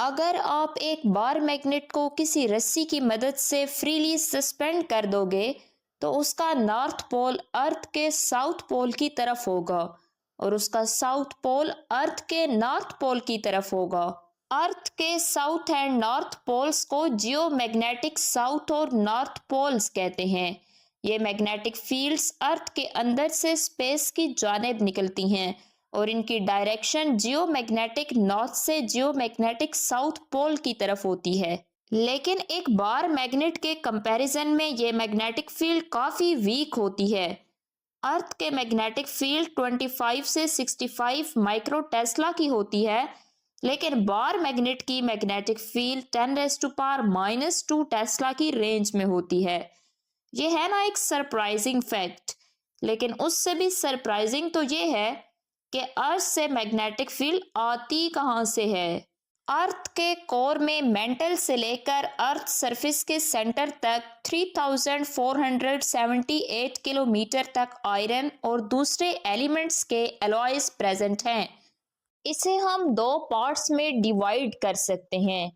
अगर आप एक बार मैग्नेट को किसी रस्सी की मदद से फ्रीली सस्पेंड कर दोगे तो उसका नॉर्थ पोल अर्थ के साउथ पोल की तरफ होगा और उसका साउथ पोल अर्थ के नॉर्थ पोल की तरफ होगा। अर्थ के साउथ एंड नॉर्थ पोल्स को जियो मैग्नेटिक साउथ और नॉर्थ पोल्स कहते हैं। ये मैग्नेटिक फील्ड्स अर्थ के अंदर से स्पेस की जानिब निकलती हैं और इनकी डायरेक्शन जियोमैग्नेटिक नॉर्थ से जियोमैग्नेटिक साउथ पोल की तरफ होती है। लेकिन एक बार मैग्नेट के कंपैरिजन में ये मैग्नेटिक फील्ड काफी वीक होती है। अर्थ के मैग्नेटिक फील्ड 25 से 65 माइक्रो टेस्ला की होती है, लेकिन बार मैग्नेट की मैग्नेटिक फील्ड 10⁻⁻² टेस्ला की रेंज में होती है। यह है ना एक सरप्राइजिंग फैक्ट। लेकिन उससे भी सरप्राइजिंग तो ये है कि अर्थ से मैग्नेटिक फील्ड आती कहाँ से है। अर्थ के कोर में मेंटल से लेकर अर्थ सरफेस के सेंटर तक 3478 किलोमीटर तक आयरन और दूसरे एलिमेंट्स के एलॉयज प्रेजेंट हैं। इसे हम दो पार्ट्स में डिवाइड कर सकते हैं।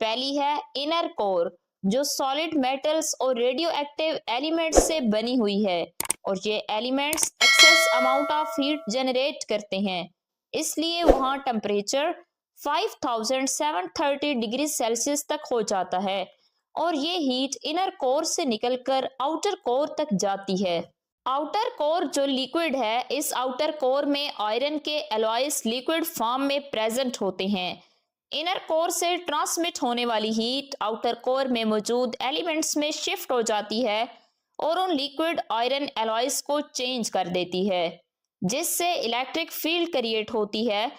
पहली है इनर कोर, जो सॉलिड मेटल्स और रेडियो एक्टिव एलिमेंट्स से बनी हुई है और ये elements excess amount of heat generate करते हैं, इसलिए वहाँ टेम्परेचर 5730 डिग्री सेल्सियस तक हो जाता है और ये हीट इनर कोर से निकलकर आउटर कोर तक जाती है। आउटर कोर जो लिक्विड है, इस आउटर कोर में आयरन के एलॉयज लिक्विड फॉर्म में प्रेजेंट होते हैं। इनर कोर से ट्रांसमिट होने वाली हीट आउटर कोर में मौजूद एलिमेंट्स में शिफ्ट हो जाती है और उन लिक्विड आयरन एलॉयज को चेंज कर देती है, जिससे इलेक्ट्रिक फील्ड क्रिएट होती है।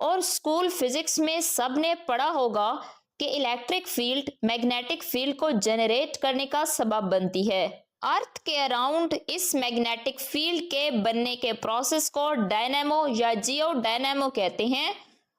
और स्कूल फिजिक्स में सबने पढ़ा होगा कि इलेक्ट्रिक फील्ड मैग्नेटिक फील्ड को जनरेट करने का सबब बनती है। अर्थ के अराउंड इस मैग्नेटिक फील्ड के बनने के प्रोसेस को डायनेमो या जियो डायनेमो कहते हैं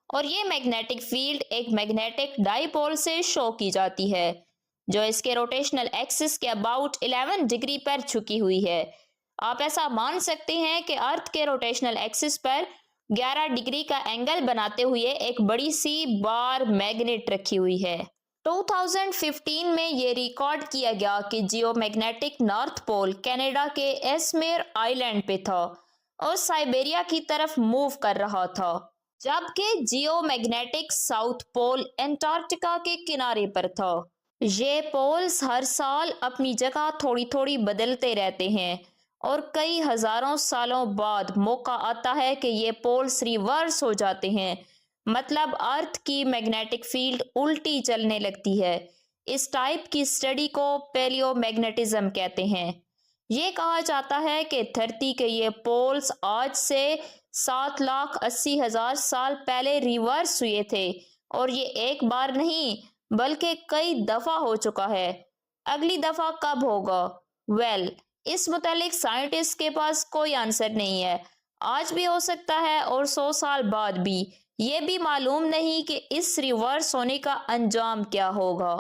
और ये मैग्नेटिक फील्ड एक मैग्नेटिक डाइपोल से शो की जाती है, जो इसके रोटेशनल एक्सिस के अबाउट 11 डिग्री पर झुकी हुई है। आप ऐसा मान सकते हैं कि अर्थ के रोटेशनल एक्सिस पर 11 डिग्री का एंगल बनाते हुए एक बड़ी सी बार मैग्नेट रखी हुई है। 2015 में ये रिकॉर्ड किया गया कि जियोमैग्नेटिक नॉर्थ पोल कनाडा के एस्मेर आइलैंड पे था और साइबेरिया की तरफ मूव कर रहा था, जबकि जियोमैग्नेटिक साउथ पोल एंटार्क्टिका के किनारे पर था। ये पोल्स हर साल अपनी जगह थोड़ी थोड़ी बदलते रहते हैं और कई हजारों सालों बाद मौका आता है कि ये पोल्स रिवर्स हो जाते हैं, मतलब अर्थ की मैग्नेटिक फील्ड उल्टी चलने लगती है। इस टाइप की स्टडी को पैलियोमैग्नेटिज्म कहते हैं। ये कहा जाता है कि धरती के ये पोल्स आज से 7,80,000 साल पहले रिवर्स हुए थे और ये एक बार नहीं बल्कि कई दफा हो चुका है। अगली दफा कब होगा? वेल, इस मुतालिक साइंटिस्ट के पास कोई आंसर नहीं है। आज भी हो सकता है और 100 साल बाद भी। ये भी मालूम नहीं कि इस रिवर्स होने का अंजाम क्या होगा।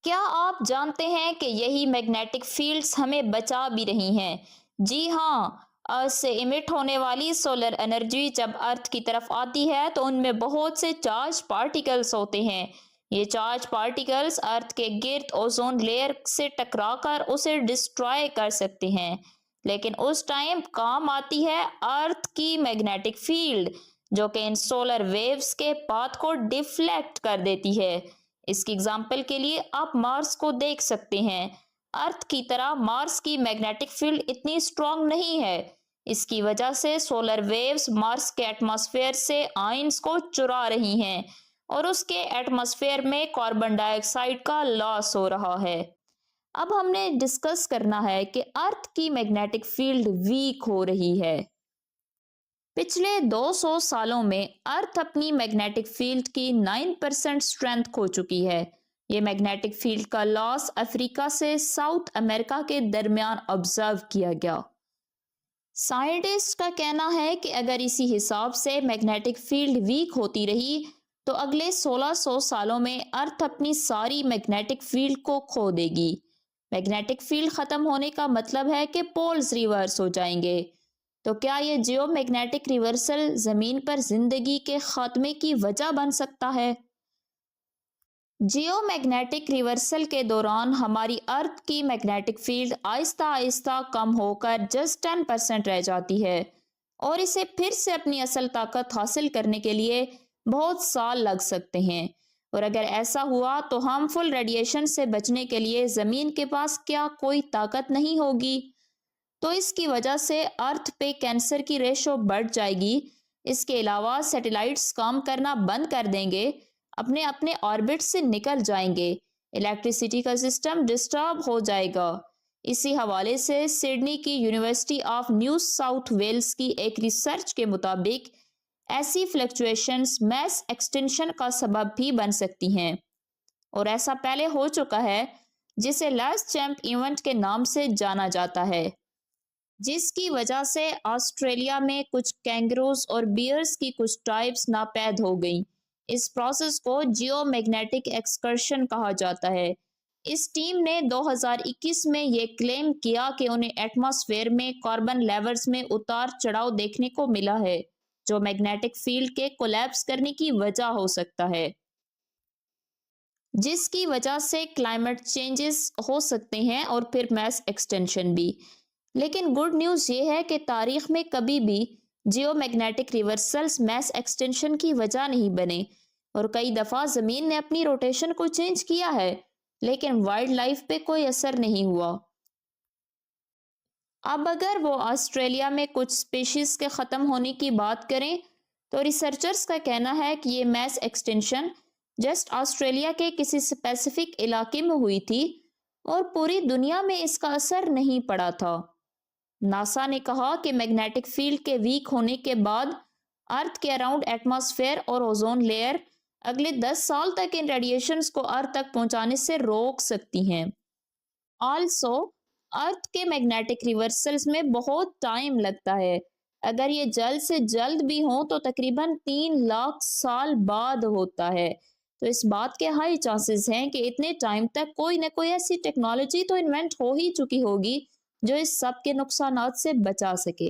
क्या आप जानते हैं कि यही मैग्नेटिक फील्ड्स हमें बचा भी रही हैं? जी हाँ, अर्थ से इमिट होने वाली सोलर एनर्जी जब अर्थ की तरफ आती है तो उनमें बहुत से चार्ज पार्टिकल्स होते हैं। ये चार्ज पार्टिकल्स अर्थ के गिर्द ओजोन लेयर से टकराकर उसे डिस्ट्रॉय कर सकते हैं, लेकिन उस टाइम काम आती है अर्थ की मैग्नेटिक फील्ड, जो कि इन सोलर वेव्स के पाथ को डिफ्लेक्ट कर देती है। इसकी एग्जांपल के लिए आप मार्स को देख सकते हैं। अर्थ की तरह मार्स की मैग्नेटिक फील्ड इतनी स्ट्रांग नहीं है। इसकी वजह से सोलर वेव्स मार्स के एटमॉस्फेयर से आयंस को चुरा रही हैं और उसके एटमॉस्फेयर में कार्बन डाइऑक्साइड का लॉस हो रहा है। अब हमने डिस्कस करना है कि अर्थ की मैग्नेटिक फील्ड वीक हो रही है। पिछले 200 सालों में अर्थ अपनी मैग्नेटिक फील्ड की 9% स्ट्रेंथ खो चुकी है। ये मैग्नेटिक फील्ड का लॉस अफ्रीका से साउथ अमेरिका के दरमियान ऑब्जर्व किया गया। साइंटिस्ट का कहना है कि अगर इसी हिसाब से मैग्नेटिक फील्ड वीक होती रही तो अगले 1600 सालों में अर्थ अपनी सारी मैग्नेटिक फील्ड को खो देगी। मैग्नेटिक फील्ड खत्म होने का मतलब है कि पोल्स रिवर्स हो जाएंगे। तो क्या ये जियोमैग्नेटिक रिवर्सल जमीन पर जिंदगी के खात्मे की वजह बन सकता है? जियोमैग्नेटिक रिवर्सल के दौरान हमारी अर्थ की मैग्नेटिक फील्ड आहिस्ता आहिस्ता कम होकर जस्ट 10% रह जाती है और इसे फिर से अपनी असल ताकत हासिल करने के लिए बहुत साल लग सकते हैं। और अगर ऐसा हुआ तो हार्मफुल रेडिएशन से बचने के लिए ज़मीन के पास क्या कोई ताकत नहीं होगी? तो इसकी वजह से अर्थ पे कैंसर की रेशो बढ़ जाएगी। इसके अलावा सैटेलाइट्स काम करना बंद कर देंगे, अपने अपने ऑर्बिट से निकल जाएंगे, इलेक्ट्रिसिटी का सिस्टम डिस्टर्ब हो जाएगा। इसी हवाले से सिडनी की university of New South Wales की एक रिसर्च के मुताबिक ऐसी फ्लक्चुएशंस मैस एक्सटेंशन का सबब भी बन सकती हैं और ऐसा पहले हो चुका है, जिसे लास्ट चैंप इवेंट के नाम से जाना जाता है, जिसकी वजह से ऑस्ट्रेलिया में कुछ कैंगरूज और बियर्स की कुछ टाइप्स नापैद हो गईं। इस प्रोसेस को जियोमैग्नेटिक एक्सकर्शन कहा जाता है। इस टीम ने 2021 में ये क्लेम किया कि उन्हें एटमॉस्फेयर में कार्बन लेवल्स में उतार चढ़ाव देखने को मिला है, जो मैग्नेटिक फील्ड के कोलैप्स करने की वजह हो सकता है, जिसकी वजह से क्लाइमेट चेंजेस हो सकते हैं और फिर मैस एक्सटेंशन भी। लेकिन गुड न्यूज़ ये है कि तारीख में कभी भी जियोमैग्नेटिक रिवर्सल्स मैस एक्सटेंशन की वजह नहीं बने और कई दफ़ा ज़मीन ने अपनी रोटेशन को चेंज किया है, लेकिन वाइल्ड लाइफ पे कोई असर नहीं हुआ। अब अगर वो ऑस्ट्रेलिया में कुछ स्पीशीज के ख़त्म होने की बात करें तो रिसर्चर्स का कहना है कि ये मैस एक्सटेंशन जस्ट ऑस्ट्रेलिया के किसी स्पेसिफिक इलाके में हुई थी और पूरी दुनिया में इसका असर नहीं पड़ा था। नासा ने कहा कि मैग्नेटिक फील्ड के वीक होने के बाद अर्थ के अराउंड एटमॉस्फेयर और ओजोन लेयर अगले 10 साल तक इन रेडिएशंस को अर्थ तक पहुंचाने से रोक सकती हैं। आल्सो अर्थ के मैग्नेटिक रिवर्सल्स में बहुत टाइम लगता है। अगर ये जल्द से जल्द भी हो तो तकरीबन 3 लाख साल बाद होता है। तो इस बात के हाई चांसेस हैं कि इतने टाइम तक कोई ना कोई ऐसी टेक्नोलॉजी तो इन्वेंट हो ही चुकी होगी जो इस सब के नुकसानात से बचा सके।